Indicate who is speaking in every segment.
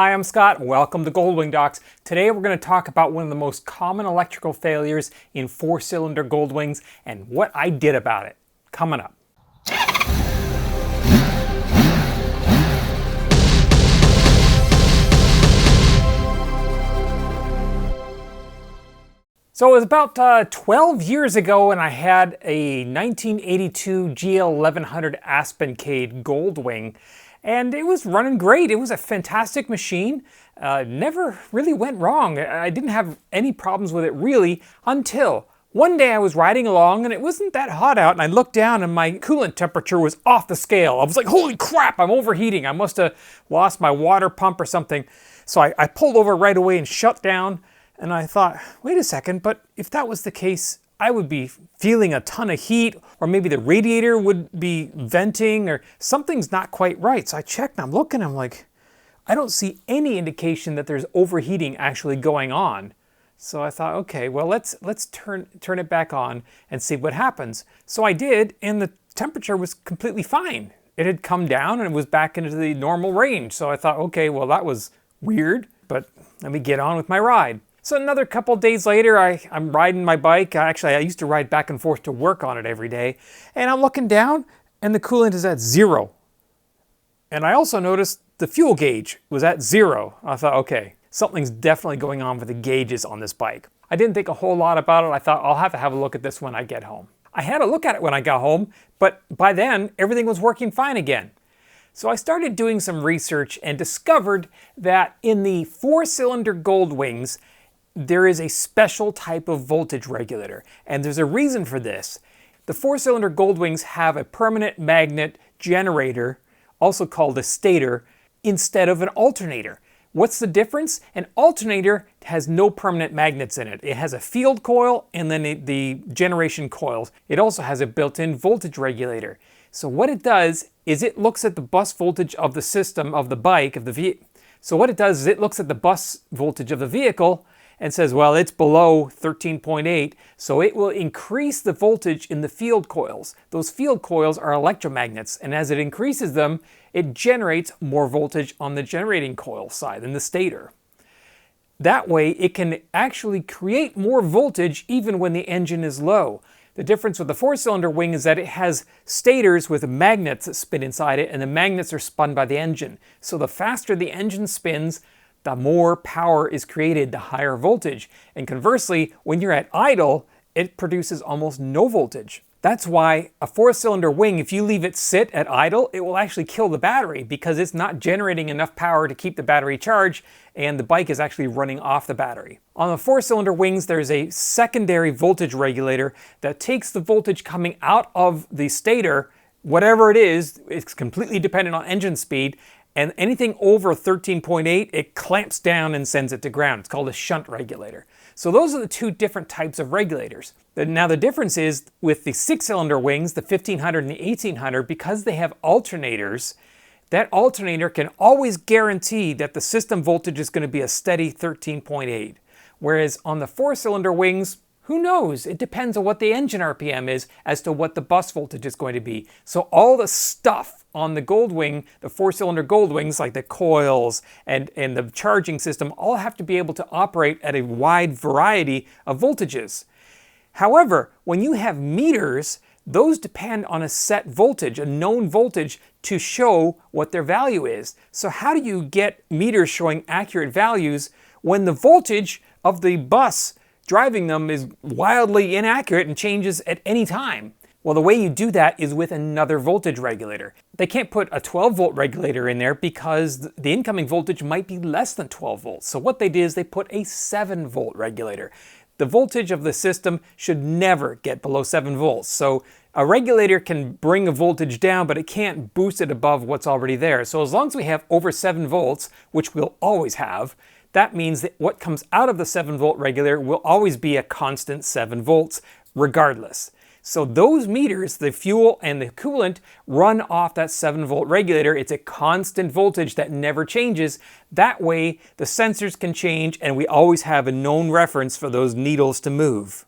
Speaker 1: Hi, I'm Scott. Welcome to Goldwing Docs. Today we're going to talk about one of the most common electrical failures in four-cylinder Goldwings and what I did about it. Coming up. So it was about 12 years ago, and I had a 1982 GL1100 Aspencade Goldwing, and it was running great. It was a fantastic machine. Never really went wrong. I didn't have any problems with it really until one day I was riding along and it wasn't that hot out, and I looked down and my coolant temperature was off the scale. I was like, holy crap, I'm overheating. I must have lost my water pump or something. So I pulled over right away and shut down. And I thought, wait a second, but if that was the case, I would be feeling a ton of heat, or maybe the radiator would be venting, or something's not quite right. So I checked and I'm looking, I'm like, I don't see any indication that there's overheating actually going on. So I thought, okay, well, let's turn it back on and see what happens. So I did, and the temperature was completely fine. It had come down and it was back into the normal range. So I thought, okay, well, that was weird, but let me get on with my ride. So another couple days later, I'm riding my bike. Actually, I used to ride back and forth to work on it every day. And I'm looking down, and the coolant is at 0. And I also noticed the fuel gauge was at 0. I thought, okay, something's definitely going on with the gauges on this bike. I didn't think a whole lot about it. I thought, I'll have to have a look at this when I get home. I had a look at it when I got home, but by then, everything was working fine again. So I started doing some research and discovered that in the four-cylinder Goldwings, there is a special type of voltage regulator, and there's a reason for this. The four-cylinder Goldwings have a permanent magnet generator, also called a stator, instead of an alternator. What's the difference? An alternator has no permanent magnets in it. It has a field coil and then the generation coils. It also has a built-in voltage regulator. So what it does is it looks at the bus voltage of the system, of the bike, of the vehicle. So what it does is it looks at the bus voltage of the vehicle and says, well, it's below 13.8, so it will increase the voltage in the field coils. Those field coils are electromagnets, and as it increases them, it generates more voltage on the generating coil side in the stator. That way, it can actually create more voltage even when the engine is low. The difference with the four-cylinder wing is that it has stators with magnets that spin inside it, and the magnets are spun by the engine. So the faster the engine spins, the more power is created, the higher voltage. And conversely, when you're at idle, it produces almost no voltage. That's why a four-cylinder wing, if you leave it sit at idle, it will actually kill the battery because it's not generating enough power to keep the battery charged, and the bike is actually running off the battery. On the four-cylinder wings, there's a secondary voltage regulator that takes the voltage coming out of the stator, whatever it is, it's completely dependent on engine speed, and anything over 13.8, it clamps down and sends it to ground. It's called a shunt regulator. So those are the two different types of regulators. Now the difference is with the six-cylinder wings, the 1500 and the 1800, because they have alternators, that alternator can always guarantee that the system voltage is going to be a steady 13.8. Whereas on the four-cylinder wings, who knows? It depends on what the engine RPM is as to what the bus voltage is going to be. So all the stuff on the Goldwing, the four-cylinder Goldwings, like the coils and the charging system, all have to be able to operate at a wide variety of voltages. However, when you have meters, those depend on a set voltage, a known voltage, to show what their value is. So how do you get meters showing accurate values when the voltage of the bus driving them is wildly inaccurate and changes at any time? Well, the way you do that is with another voltage regulator. They can't put a 12-volt regulator in there because the incoming voltage might be less than 12 volts. So what they did is they put a 7-volt regulator. The voltage of the system should never get below 7 volts. So a regulator can bring a voltage down, but it can't boost it above what's already there. So as long as we have over 7 volts, which we'll always have, that means that what comes out of the 7-volt regulator will always be a constant 7 volts regardless. So those meters, the fuel and the coolant, run off that 7-volt regulator. It's a constant voltage that never changes. That way the sensors can change and we always have a known reference for those needles to move.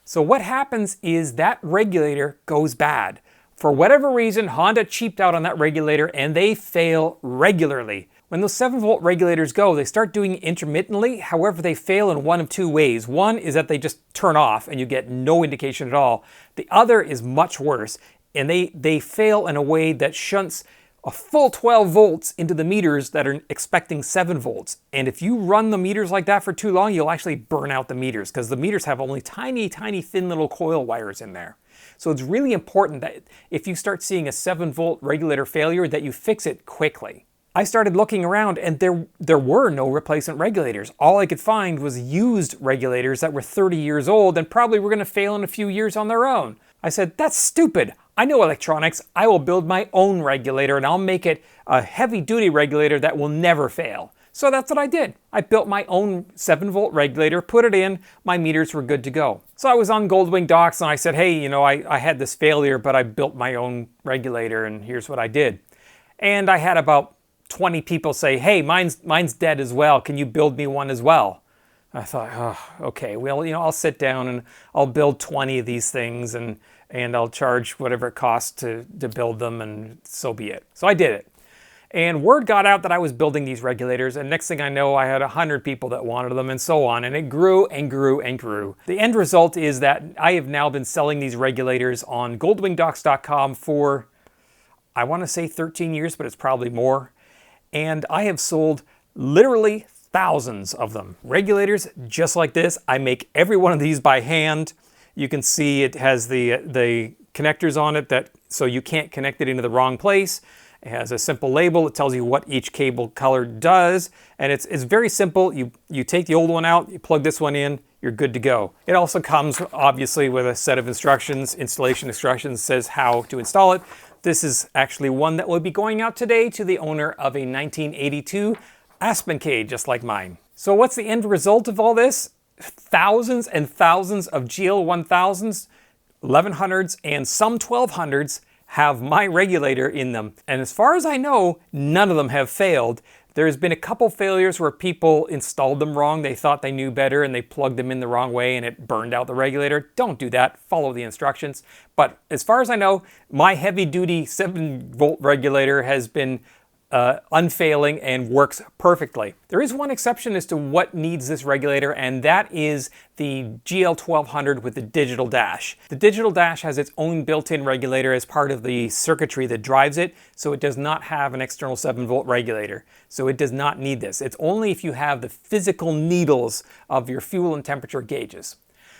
Speaker 1: So what happens is that regulator goes bad. For whatever reason, Honda cheaped out on that regulator and they fail regularly. When those 7-volt regulators go, they start doing it intermittently. However, they fail in one of two ways. One is that they just turn off and you get no indication at all. The other is much worse, and they fail in a way that shunts a full 12 volts into the meters that are expecting 7 volts. And if you run the meters like that for too long, you'll actually burn out the meters, because the meters have only tiny, tiny, thin little coil wires in there. So it's really important that if you start seeing a 7-volt regulator failure, that you fix it quickly. I started looking around and there were no replacement regulators. All I could find was used regulators that were 30 years old and probably were going to fail in a few years on their own. I said, that's stupid. I know electronics. I will build my own regulator and I'll make it a heavy-duty regulator that will never fail. So that's what I did. I built my own 7-volt regulator, put it in, my meters were good to go. So I was on Goldwing docs and I said, hey, you know, I had this failure, but I built my own regulator and here's what I did. And I had about 20 people say, hey, mine's dead as well. Can you build me one as well? I thought, oh, okay, well, you know, I'll sit down and I'll build 20 of these things and I'll charge whatever it costs to build them, and so be it. So I did it. And word got out that I was building these regulators, and next thing I know, I had 100 people that wanted them and so on, and it grew and grew and grew. The end result is that I have now been selling these regulators on goldwingdocs.com for, I want to say 13 years, but it's probably more. And I have sold literally thousands of them. Regulators just like this. I make every one of these by hand. You can see it has the connectors on it so you can't connect it into the wrong place. It has a simple label. It tells you what each cable color does. And it's very simple. You take the old one out, you plug this one in, you're good to go. It also comes obviously with a set of instructions, installation instructions, says how to install it. This is actually one that will be going out today to the owner of a 1982 Aspen cage, just like mine. So what's the end result of all this? Thousands and thousands of GL1000s, 1100s, and some 1200s have my regulator in them. And as far as I know, none of them have failed. There's been a couple failures where people installed them wrong. They thought they knew better and they plugged them in the wrong way and it burned out the regulator. Don't do that. Follow the instructions. But as far as I know, my heavy-duty 7-volt regulator has been unfailing and works perfectly. There is one exception as to what needs this regulator, and that is the GL1200 with the digital dash. The digital dash has its own built-in regulator as part of the circuitry that drives it, so it does not have an external 7-volt regulator. So it does not need this. It's only if you have the physical needles of your fuel and temperature gauges.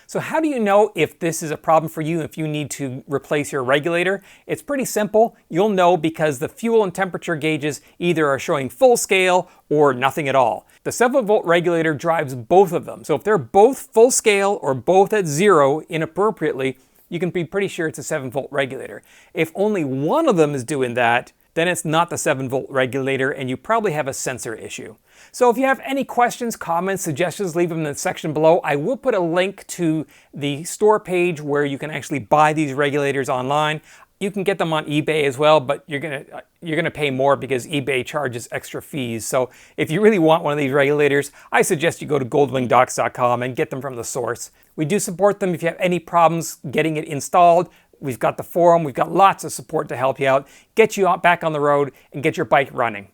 Speaker 1: So how do you know if this is a problem for you, if you need to replace your regulator? It's pretty simple. You'll know because the fuel and temperature gauges either are showing full scale or nothing at all. The 7-volt regulator drives both of them. So if they're both full scale or both at 0 inappropriately, you can be pretty sure it's a 7-volt regulator. If only one of them is doing that, then it's not the 7-volt regulator and you probably have a sensor issue. So if you have any questions, comments, suggestions, leave them in the section below. I will put a link to the store page where you can actually buy these regulators online. You can get them on eBay as well, but you're gonna pay more because eBay charges extra fees. So if you really want one of these regulators, I suggest you go to goldwingdocs.com and get them from the source. We do support them if you have any problems getting it installed. We've got the forum, we've got lots of support to help you out, get you back on the road, and get your bike running.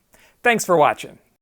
Speaker 1: Thanks for watching.